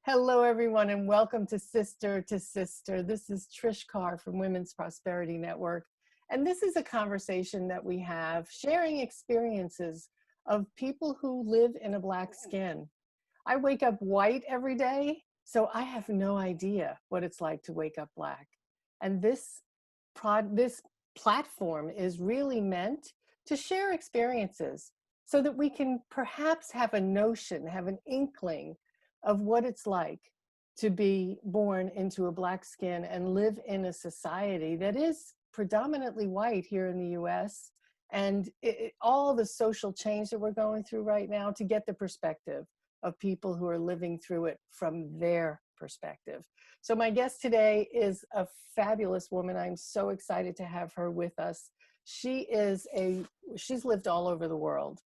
Hello, everyone, and welcome to Sister to Sister. This is Trish Carr from Women's Prosperity Network, and this is a conversation that we have sharing experiences of people who live in a Black skin. I wake up white every day, so I have no idea what it's like to wake up Black. And this platform is really meant to share experiences so that we can perhaps have a notion, have an inkling of what it's like to be born into a Black skin and live in a society that is predominantly white here in the US, and all the social change that we're going through right now, to get the perspective of people who are living through it from their perspective. So my guest today is a fabulous woman. I'm so excited to have her with us. She's lived all over the world.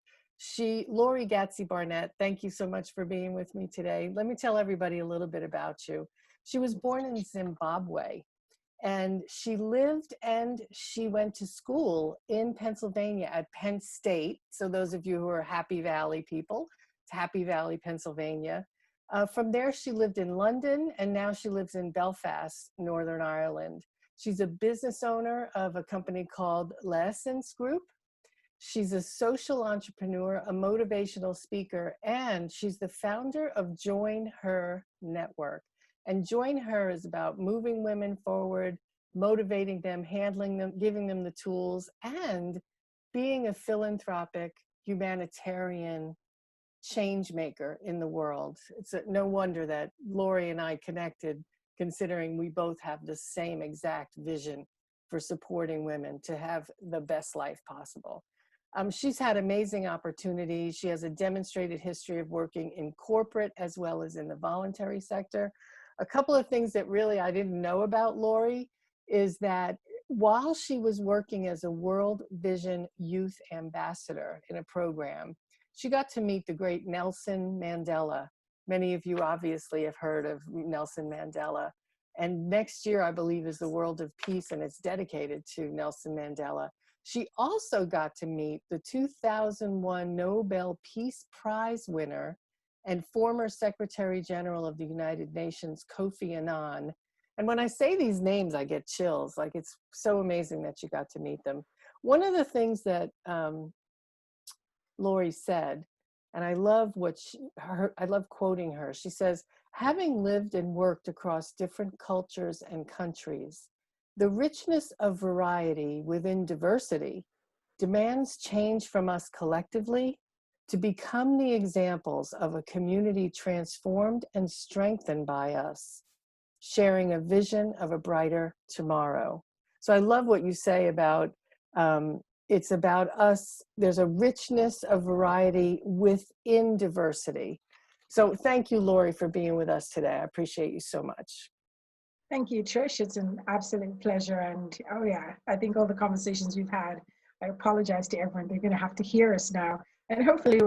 Lori Gatsi-Barnett, thank you so much for being with me today. Let me tell everybody a little bit about you. She was born in Zimbabwe, and she lived and she went to school in Pennsylvania at Penn State. So those of you who are Happy Valley people, it's Happy Valley, Pennsylvania. From there, she lived in London, and now she lives in Belfast, Northern Ireland. She's a business owner of a company called Lessons Group. She's a social entrepreneur, a motivational speaker, and she's the founder of JoinHer Network. And JoinHer is about moving women forward, motivating them, handling them, giving them the tools, and being a philanthropic, humanitarian change maker in the world. It's no wonder that Lori and I connected, considering we both have the same exact vision for supporting women to have the best life possible. She's had amazing opportunities. She has a demonstrated history of working in corporate as well as in the voluntary sector. A couple of things that really I didn't know about Lori is that while she was working as a World Vision Youth Ambassador in a program, she got to meet the great Nelson Mandela. Many of you obviously have heard of Nelson Mandela. And next year, I believe, is the World of Peace, and it's dedicated to Nelson Mandela. She also got to meet the 2001 Nobel Peace Prize winner and former Secretary General of the United Nations, Koffi Annan. And when I say these names, I get chills. Like, it's so amazing that you got to meet them. One of the things that Lori said, and I love I love quoting her. She says, "Having lived and worked across different cultures and countries, the richness of variety within diversity demands change from us collectively to become the examples of a community transformed and strengthened by us, sharing a vision of a brighter tomorrow." So I love what you say about it's about us. There's a richness of variety within diversity. So thank you, Lori, for being with us today. I appreciate you so much. Thank you, Trish. It's an absolute pleasure. And oh yeah, I think all the conversations we've had, I apologize to everyone. They're going to have to hear us now. And hopefully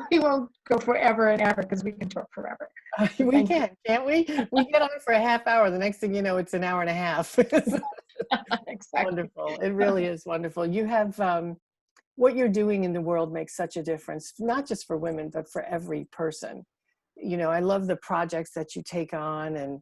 we won't go forever and ever, because we can talk forever. We can, can't we? We get on for a half hour. The next thing you know, it's an hour and a half. Exactly. Wonderful. It really is wonderful. You have, what you're doing in the world makes such a difference, not just for women, but for every person. You know, I love the projects that you take on, and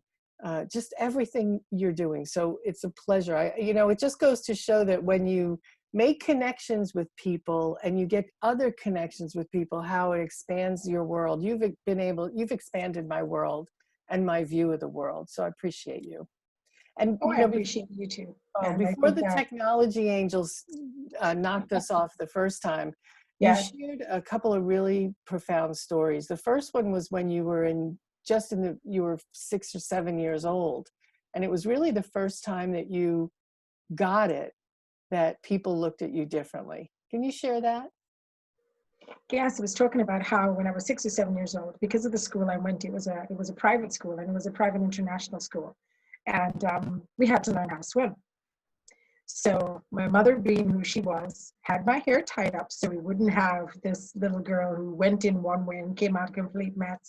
just everything you're doing. So it's a pleasure. It just goes to show that when you make connections with people and you get other connections with people, how it expands your world. You've expanded my world and my view of the world. So I appreciate you. And I appreciate you too. Before the technology angels knocked us off the first time, you shared a couple of really profound stories. The first one was when you were you were 6 or 7 years old. And it was really the first time that you got it, that people looked at you differently. Can you share that? Yes, I was talking about how when I was 6 or 7 years old, because of the school I went to, it was a private school, and it was a private international school. And we had to learn how to swim. So my mother, being who she was, had my hair tied up so we wouldn't have this little girl who went in one way and came out a complete mess,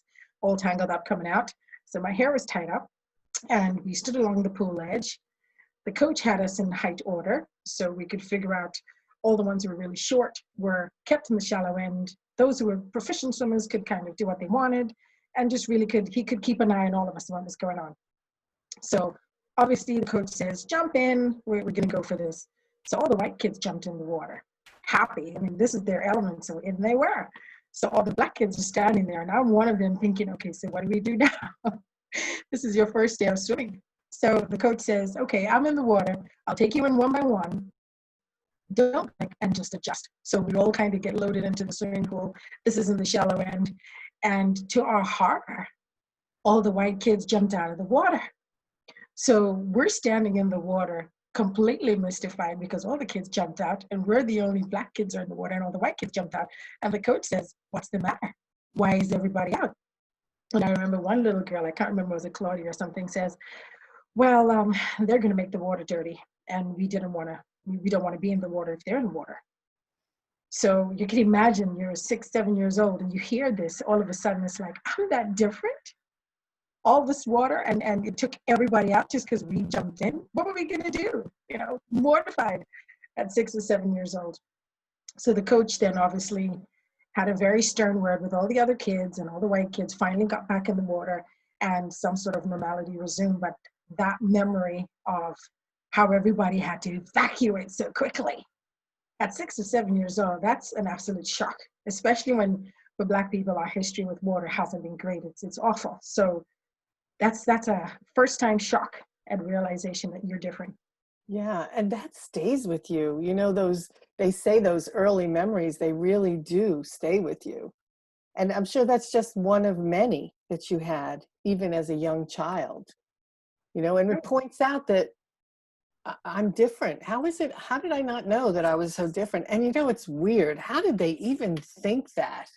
all tangled up coming out. So my hair was tied up, and we stood along the pool edge. The coach had us in height order, so we could figure out all the ones who were really short were kept in the shallow end. Those who were proficient swimmers could kind of do what they wanted, and just really he could keep an eye on all of us and what was going on. So obviously the coach says, jump in, we're going to go for this. So all the white kids jumped in the water, happy. I mean, this is their element, so in they were. So all the black kids are standing there, and I'm one of them thinking, okay, so what do we do now? This is your first day of swimming. So the coach says, okay, I'm in the water. I'll take you in one by one. Don't panic and just adjust. So we all kind of get loaded into the swimming pool. This is in the shallow end. And to our horror, all the white kids jumped out of the water. So we're standing in the water completely mystified because all the kids jumped out and we're the only black kids are in the water and all the white kids jumped out. And the coach says, what's the matter? Why is everybody out? And I remember one little girl, I can't remember, was it Claudia or something, says, well, they're going to make the water dirty and we don't want to be in the water if they're in the water. So you can imagine you're 6, 7 years old and you hear this, all of a sudden it's like, I'm that different? All this water and it took everybody out just because we jumped in. What were we going to do? You know, mortified at 6 or 7 years old. So the coach then obviously had a very stern word with all the other kids, and all the white kids finally got back in the water and some sort of normality resumed. But that memory of how everybody had to evacuate so quickly at 6 or 7 years old, that's an absolute shock, especially when for Black people, our history with water hasn't been great. It's awful. So that's a first time shock and realization that you're different. Yeah, and that stays with you. You know, they say those early memories, they really do stay with you. And I'm sure that's just one of many that you had, even as a young child. You know, and it points out that I'm different. How did I not know that I was so different? And you know, it's weird. How did they even think that?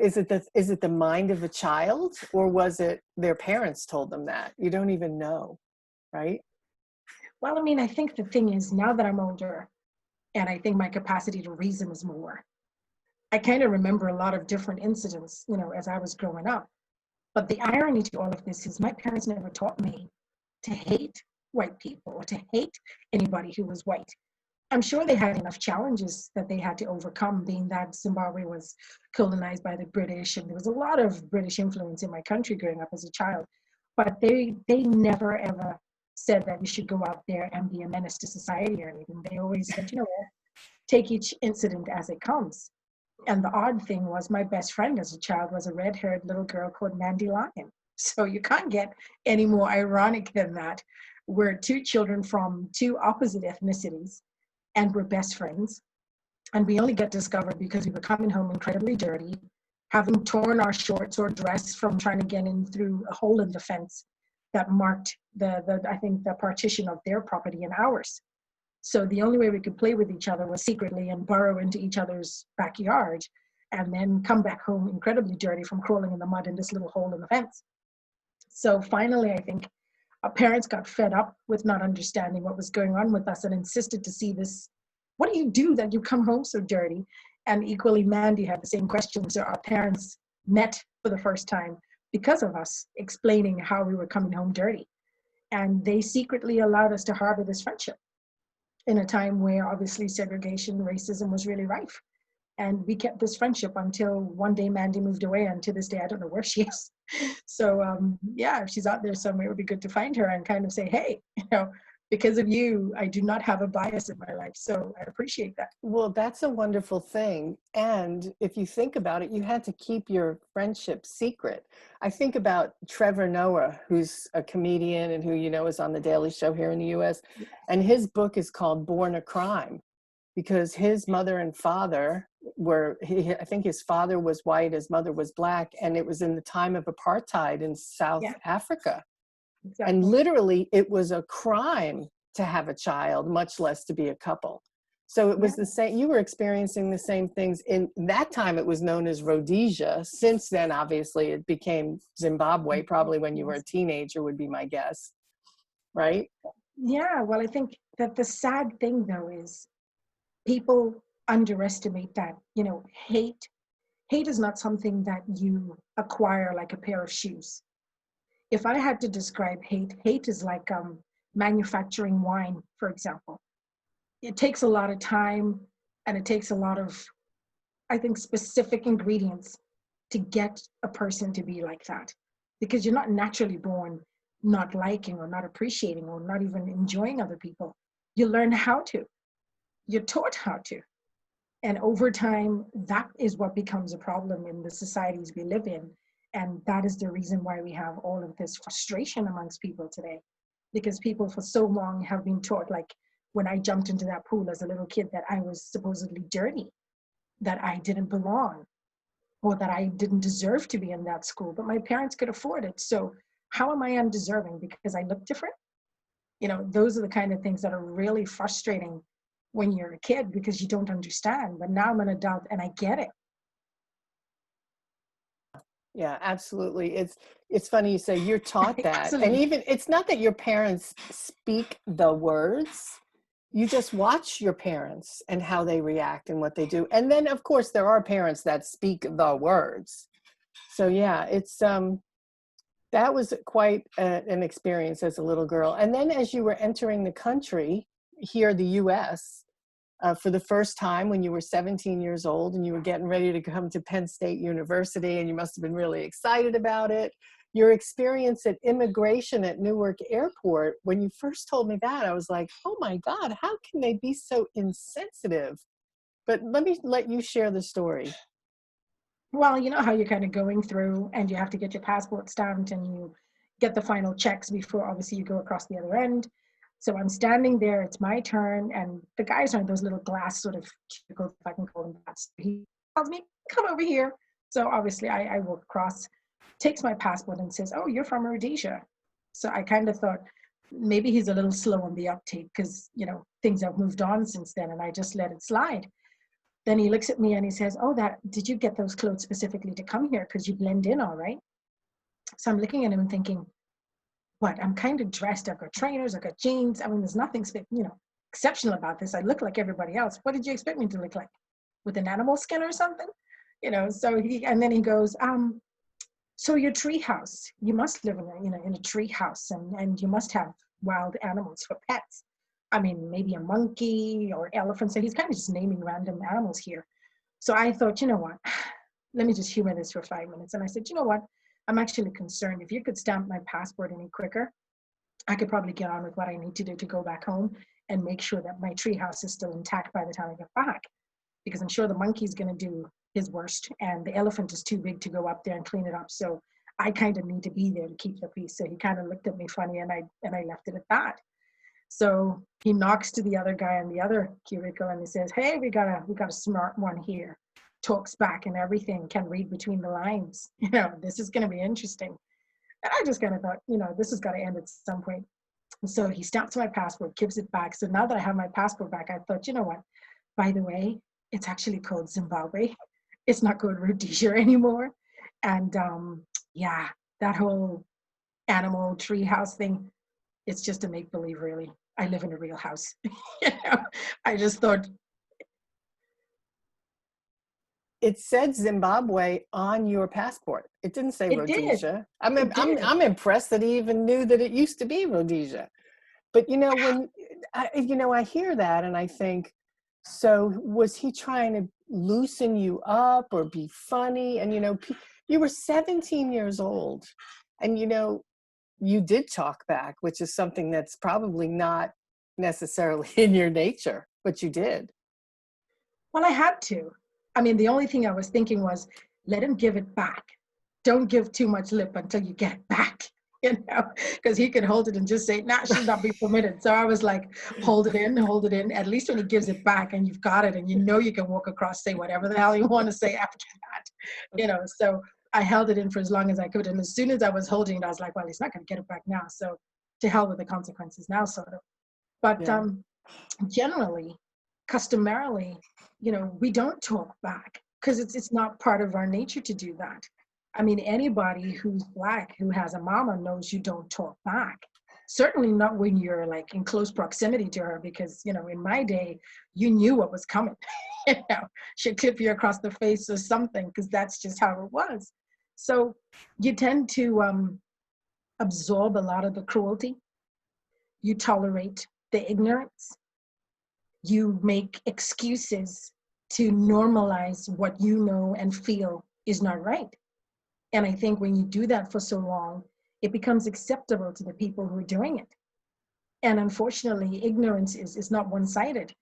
Is it the mind of a child, or was it their parents told them that? You don't even know, right? Well, I mean, I think the thing is, now that I'm older and I think my capacity to reason is more, I kind of remember a lot of different incidents, you know, as I was growing up. But the irony to all of this is my parents never taught me to hate white people or to hate anybody who was white. I'm sure they had enough challenges that they had to overcome, being that Zimbabwe was colonized by the British, and there was a lot of British influence in my country growing up as a child. But they never ever said that we should go out there and be a menace to society or anything. They always said, you know what, take each incident as it comes. And the odd thing was my best friend as a child was a red-haired little girl called Mandy Lion. So you can't get any more ironic than that. We're two children from two opposite ethnicities, and we're best friends. And we only got discovered because we were coming home incredibly dirty, having torn our shorts or dress from trying to get in through a hole in the fence that marked the partition of their property and ours. So the only way we could play with each other was secretly and burrow into each other's backyard and then come back home incredibly dirty from crawling in the mud in this little hole in the fence. So finally, I think our parents got fed up with not understanding what was going on with us and insisted to see this. What do you do that you come home so dirty? And equally, Mandy had the same question. So our parents met for the first time because of us explaining how we were coming home dirty. And they secretly allowed us to harbor this friendship in a time where obviously segregation, racism was really rife. And we kept this friendship until one day Mandy moved away, and to this day, I don't know where she is. So yeah, if she's out there somewhere, it would be good to find her and kind of say, hey, you know, because of you, I do not have a bias in my life. So I appreciate that. Well, that's a wonderful thing. And if you think about it, you had to keep your friendship secret. I think about Trevor Noah, who's a comedian and who, you know, is on The Daily Show here in the US. And his book is called Born a Crime, because his mother and father I think his father was white, his mother was Black, and it was in the time of apartheid in South Africa. Exactly. And literally, it was a crime to have a child, much less to be a couple. So it was the same. You were experiencing the same things. In that time, it was known as Rhodesia. Since then, obviously, it became Zimbabwe, probably when you were a teenager would be my guess. Right? Yeah, well, I think that the sad thing, though, is people underestimate that, you know, hate is not something that you acquire like a pair of shoes. If I had to describe hate is like manufacturing wine, for example. It takes a lot of time and it takes a lot of, I think, specific ingredients to get a person to be like that, because you're not naturally born not liking or not appreciating or not even enjoying other people. You learn how to, you're taught how to. And over time, that is what becomes a problem in the societies we live in. And that is the reason why we have all of this frustration amongst people today. Because people for so long have been taught, like when I jumped into that pool as a little kid, that I was supposedly dirty, that I didn't belong, or that I didn't deserve to be in that school, but my parents could afford it. So how am I undeserving because I look different? You know, those are the kind of things that are really frustrating when you're a kid because you don't understand. But now I'm an adult and I get it. Yeah, absolutely. It's funny you say you're taught that. And Absolutely. even it's not that your parents speak the words. You just watch your parents and how they react and what they do. And then of course there are parents that speak the words. So yeah, it's that was quite an experience as a little girl. And then as you were entering the country, here, the US, for the first time when you were 17 years old and you were getting ready to come to Penn State University, and you must have been really excited about it. Your experience at immigration at Newark Airport, when you first told me that, I was like, oh my God, how can they be so insensitive? But let you share the story. Well, you know how you're kind of going through and you have to get your passport stamped and you get the final checks before obviously you go across the other end. So I'm standing there, it's my turn, and the guys are in those little glass sort of cubicles, if I can call them that. So he tells me, come over here. So obviously I walk across, takes my passport and says, oh, you're from Rhodesia. So I kind of thought maybe he's a little slow on the uptake because, you know, things have moved on since then, and I just let it slide. Then he looks at me and he says, oh, did you get those clothes specifically to come here? Because you blend in all right. So I'm looking at him and thinking, what? I'm kind of dressed. I've got trainers, I've got jeans. I mean, there's nothing, exceptional about this. I look like everybody else. What did you expect me to look like? With an animal skin or something? And then he goes, so your tree house, you must live in a tree house, and you must have wild animals for pets. I mean, maybe a monkey or elephant. So he's kind of just naming random animals here. So I thought, you know what? Let me just humor this for 5 minutes. And I said, you know what? I'm actually concerned. If you could stamp my passport any quicker, I could probably get on with what I need to do to go back home and make sure that my tree house is still intact by the time I get back. Because I'm sure the monkey's going to do his worst, and the elephant is too big to go up there and clean it up. So I kind of need to be there to keep the peace. So he kind of looked at me funny, and I left it at that. So he knocks to the other guy in the other cubicle and he says, hey, we got a smart one here. Talks back and everything, can read between the lines. This is going to be interesting. And I just kind of thought, this has got to end at some point. And so he stamps my passport, gives it back. So now that I have my passport back, I thought, you know what? By the way, it's actually called Zimbabwe. It's not called Rhodesia anymore. And yeah, that whole animal tree house thing, it's just a make-believe, really. I live in a real house. I just thought. It said Zimbabwe on your passport. It didn't say Rhodesia. I'm impressed that he even knew that it used to be Rhodesia. But when I hear that and I think, so was he trying to loosen you up or be funny? And you were 17 years old, and you did talk back, which is something that's probably not necessarily in your nature, but you did. Well, I had to. I mean, the only thing I was thinking was, let him give it back. Don't give too much lip until you get it back, because he could hold it and just say, nah, should not be permitted. So I was like, hold it in. At least when he gives it back and you've got it and you can walk across, say whatever the hell you want to say after that, So I held it in for as long as I could. And as soon as I was holding it, I was like, well, he's not going to get it back now. So to hell with the consequences now, sort of. But yeah. Generally, customarily, we don't talk back because it's not part of our nature to do that. I mean, anybody who's Black, who has a mama, knows you don't talk back. Certainly not when you're like in close proximity to her, because, in my day, you knew what was coming. She'd clip you across the face or something, because that's just how it was. So you tend to absorb a lot of the cruelty. You tolerate the ignorance. You make excuses to normalize what you know and feel is not right. And I think when you do that for so long, it becomes acceptable to the people who are doing it. And unfortunately, ignorance is not one-sided.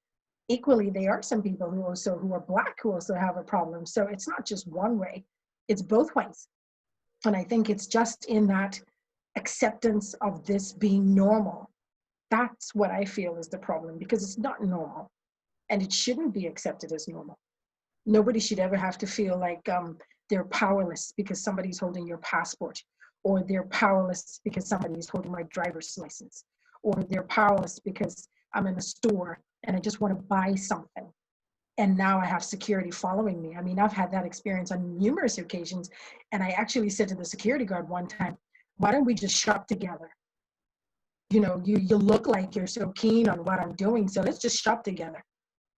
Equally, there are some people who are Black who also have a problem. So it's not just one way, it's both ways. And I think it's just in that acceptance of this being normal. That's what I feel is the problem, because it's not normal and it shouldn't be accepted as normal. Nobody should ever have to feel like they're powerless because somebody's holding your passport, or they're powerless because somebody's holding my driver's license, or they're powerless because I'm in a store and I just want to buy something. And now I have security following me. I mean, I've had that experience on numerous occasions. And I actually said to the security guard one time, why don't we just shop together? You know, you look like you're so keen on what I'm doing, so let's just shop together,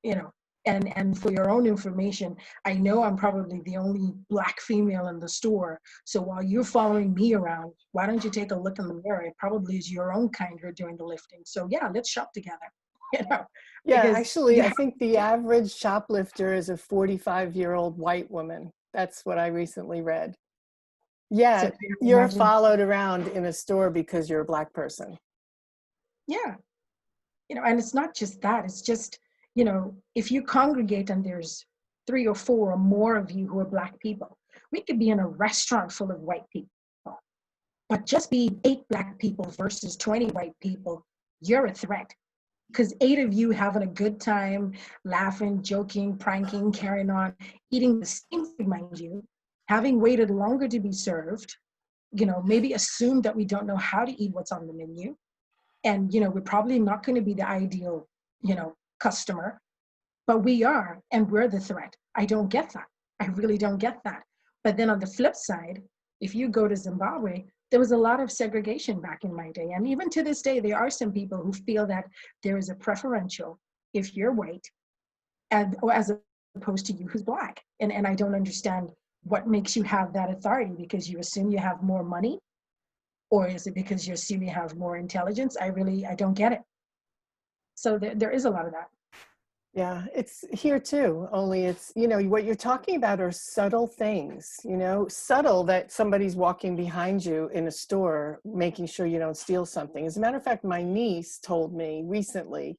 you know. And for your own information, I know I'm probably the only Black female in the store. So while you're following me around, why don't you take a look in the mirror? It probably is your own kind who are doing the lifting. So yeah, let's shop together. You know, Yeah, because actually, I think the average shoplifter is a 45-year-old white woman. That's what I recently read. Yeah, so you're imagine, followed around in a store because you're a Black person. yeah, you know, and it's not just that. It's just, you know, if you congregate and there's 3 or 4 or more of you who are Black people, we could be in a restaurant full of white people, but just be 8 Black people versus 20 white people, you're a threat. Because 8 of you having a good time, laughing, joking, pranking, carrying on, eating the same food, mind you, having waited longer to be served, you know, maybe assume that we don't know how to eat what's on the menu. And, you know, we're probably not going to be the ideal, you know, customer, but we are, and we're the threat. I don't get that. I really don't get that. But then on the flip side, if you go to Zimbabwe, there was a lot of segregation back in my day. And even to this day, there are some people who feel that there is a preferential if you're white, or as opposed to you who's Black. And I don't understand what makes you have that authority, because you assume you have more money, or is it because you assume you have more intelligence? I don't get it. So there is a lot of that. Yeah, it's here too, only it's, you know, what you're talking about are subtle things, you know, subtle that somebody's walking behind you in a store, making sure you don't steal something. As a matter of fact, my niece told me recently,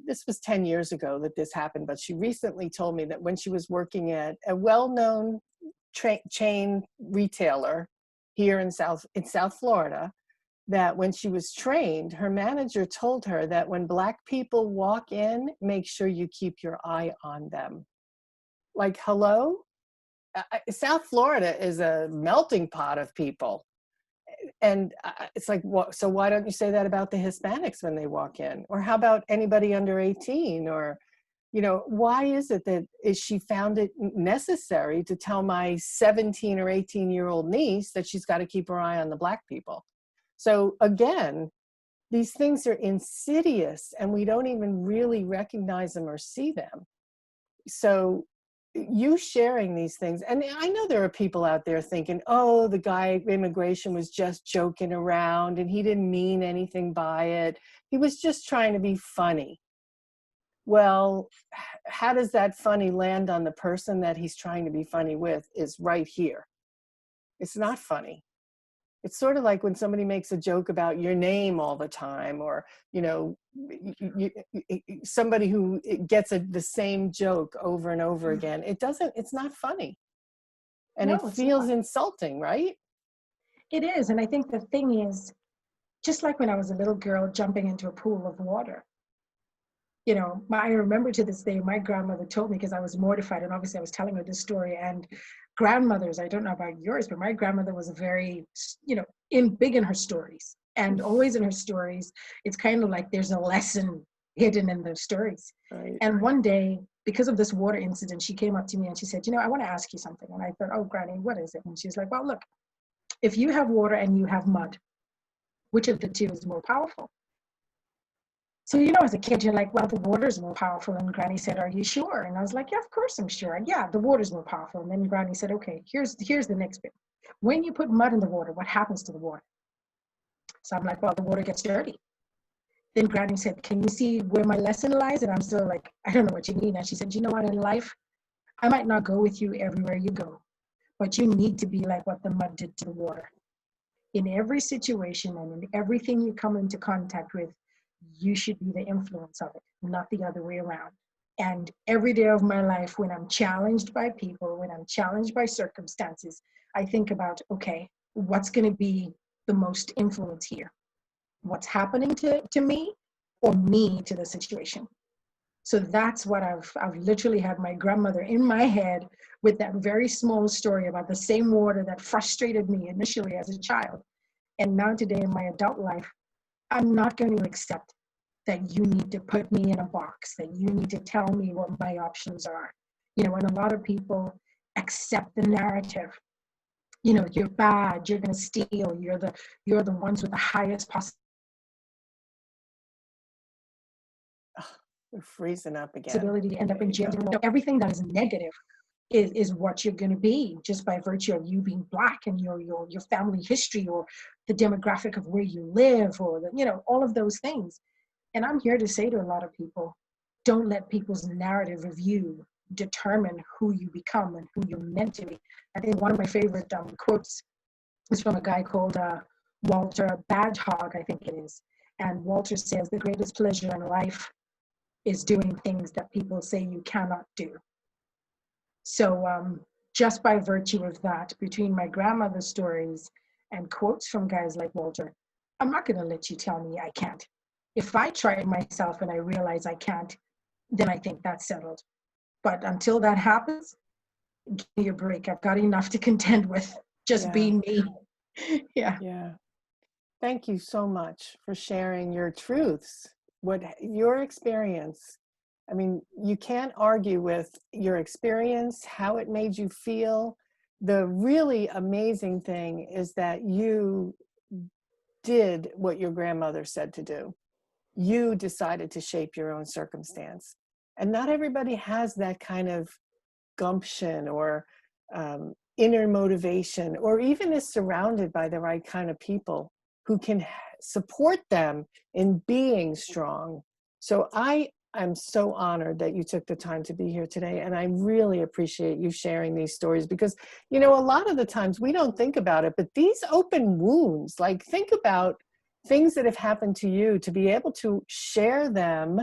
this was 10 years ago that this happened, but she recently told me that when she was working at a well-known chain retailer here in South Florida, that when she was trained, her manager told her that when Black people walk in, make sure you keep your eye on them. Like, hello? South Florida is a melting pot of people. And it's like, so why don't you say that about the Hispanics when they walk in? Or how about anybody under 18? Or, you know, why is it that she found it necessary to tell my 17 or 18-year-old niece that she's got to keep her eye on the Black people? So again, these things are insidious and we don't even really recognize them or see them. So you sharing these things, and I know there are people out there thinking, oh, the guy at immigration was just joking around and he didn't mean anything by it. He was just trying to be funny. Well, how does that funny land on the person that he's trying to be funny with is right here. It's not funny. It's sort of like when somebody makes a joke about your name all the time, or, you know, somebody who gets the same joke over and over again. It's not funny. And No, it it's feels not. insulting, right? It is. And I think the thing is, just like when I was a little girl jumping into a pool of water, you know, I remember to this day, my grandmother told me, because I was mortified, and obviously I was telling her this story, and grandmothers, I don't know about yours, but my grandmother was a very, you know, big in her stories, and always in her stories, it's kind of like there's a lesson hidden in those stories. Right. And one day, because of this water incident, she came up to me and she said, you know, I want to ask you something. And I thought, oh, Granny, what is it? And she's like, well, look, if you have water and you have mud, which of the two is more powerful? So, you know, as a kid, you're like, well, the water is more powerful. And Granny said, are you sure? And I was like, yeah, of course I'm sure. Yeah, the water is more powerful. And then Granny said, okay, here's the next bit. When you put mud in the water, what happens to the water? So I'm like, well, the water gets dirty. Then Granny said, can you see where my lesson lies? And I'm still like, I don't know what you mean. And she said, you know what, in life, I might not go with you everywhere you go, but you need to be like what the mud did to the water. In every situation and in everything you come into contact with, you should be the influence of it, not the other way around. And every day of my life, when I'm challenged by people, when I'm challenged by circumstances, I think about, okay, what's going to be the most influence here? What's happening to me or me to the situation? So that's what I've literally had my grandmother in my head with that very small story about the same water that frustrated me initially as a child. And now today in my adult life, I'm not going to accept that you need to put me in a box, that you need to tell me what my options are. You know, and a lot of people accept the narrative. You know, you're bad, you're going to steal, you're the ones with the highest We're freezing up again. possibility to end up in jail. You know, everything that is negative is what you're going to be just by virtue of you being Black and your family history or the demographic of where you live or the, you know, all of those things. And I'm here to say to a lot of people, don't let people's narrative of you determine who you become and who you're meant to be. I think one of my favorite quotes is from a guy called Walter Badhog, I think it is. And Walter says, the greatest pleasure in life is doing things that people say you cannot do. So just by virtue of that, between my grandmother's stories and quotes from guys like Walter, I'm not going to let you tell me I can't. If I try it myself and I realize I can't, then I think that's settled. But until that happens, give me a break. I've got enough to contend with just being me. Yeah. Thank you so much for sharing your truths, what your experience. I mean, you can't argue with your experience, how it made you feel. The really amazing thing is that you did what your grandmother said to do. You decided to shape your own circumstance. And not everybody has that kind of gumption or inner motivation, or even is surrounded by the right kind of people who can support them in being strong. So I'm so honored that you took the time to be here today. And I really appreciate you sharing these stories because, you know, a lot of the times we don't think about it, but these open wounds, like think about things that have happened to you, to be able to share them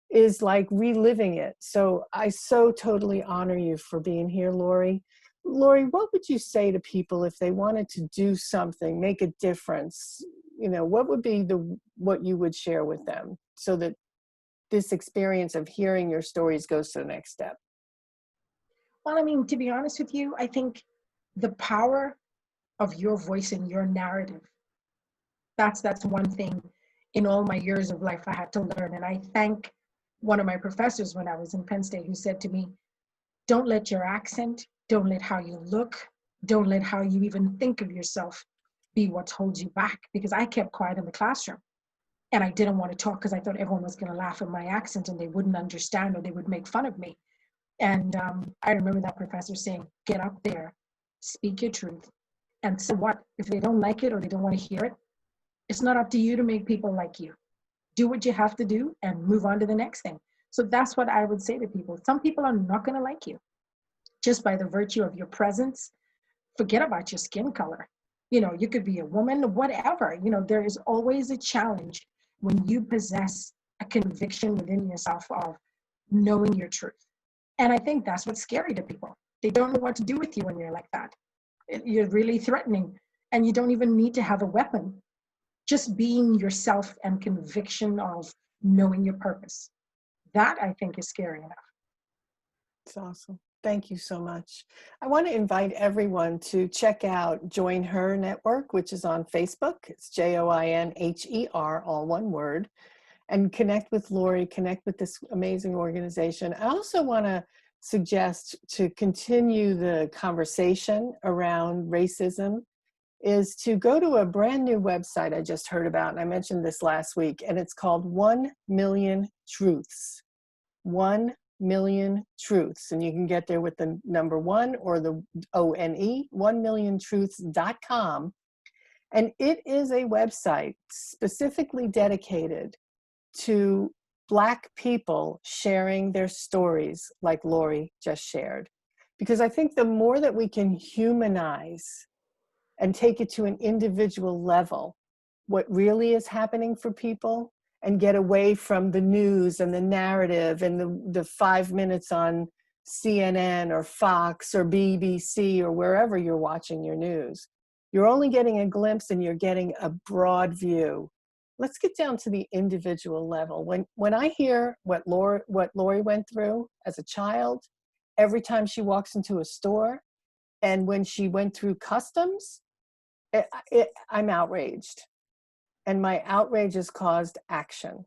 is like reliving it. So I so totally honor you for being here, Lori. Lori, what would you say to people if they wanted to do something, make a difference? You know, what would be what you would share with them so that this experience of hearing your stories goes to the next step? Well, I mean, to be honest with you, I think the power of your voice and your narrative, that's one thing in all my years of life I had to learn. And I thank one of my professors when I was in Penn State who said to me, don't let your accent, don't let how you look, don't let how you even think of yourself be what holds you back. Because I kept quiet in the classroom and I didn't want to talk because I thought everyone was going to laugh at my accent and they wouldn't understand or they would make fun of me. And I remember that professor saying, get up there, speak your truth. And so what? If they don't like it or they don't want to hear it, it's not up to you to make people like you. Do what you have to do and move on to the next thing. So that's what I would say to people. Some people are not going to like you just by the virtue of your presence. Forget about your skin color. You know, you could be a woman, whatever. You know, there is always a challenge when you possess a conviction within yourself of knowing your truth. And I think that's what's scary to people. They don't know what to do with you when you're like that. You're really threatening and you don't even need to have a weapon. Just being yourself and conviction of knowing your purpose. That I think is scary enough. It's awesome. Thank you so much. I want to invite everyone to check out JoinHer Network, which is on Facebook. It's JoinHer, all one word, and connect with Lori, connect with this amazing organization. I also want to suggest to continue the conversation around racism is to go to a brand new website I just heard about, and I mentioned this last week, and it's called 1 Million Truths. 1 Million Truths, and you can get there with the number 1 or the ONE, 1milliontruths.com. And it is a website specifically dedicated to Black people sharing their stories like Lori just shared. Because I think the more that we can humanize and take it to an individual level, what really is happening for people, and get away from the news and the narrative and the 5 minutes on CNN or Fox or BBC or wherever you're watching your news. You're only getting a glimpse and you're getting a broad view. Let's get down to the individual level. When I hear what Lori went through as a child, every time she walks into a store, and when she went through customs, I'm outraged. And my outrage has caused action.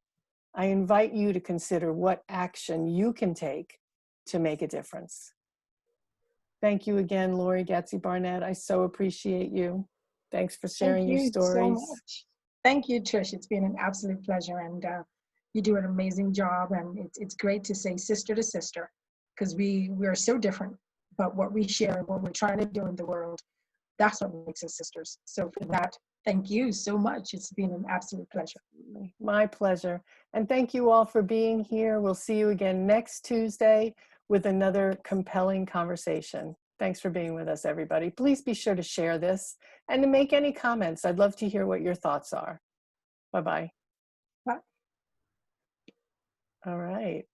I invite you to consider what action you can take to make a difference. Thank you again, Lori Gatsi-Barnett. I so appreciate you. Thanks for sharing your stories. Thank you so much. Thank you, Trish. It's been an absolute pleasure, and you do an amazing job. And it's great to say sister to sister, because we are so different, but what we share, what we're trying to do in the world, that's what makes us sisters. So for that, thank you so much. It's been an absolute pleasure. My pleasure. And thank you all for being here. We'll see you again next Tuesday with another compelling conversation. Thanks for being with us, everybody. Please be sure to share this and to make any comments. I'd love to hear what your thoughts are. Bye-bye. Bye. All right.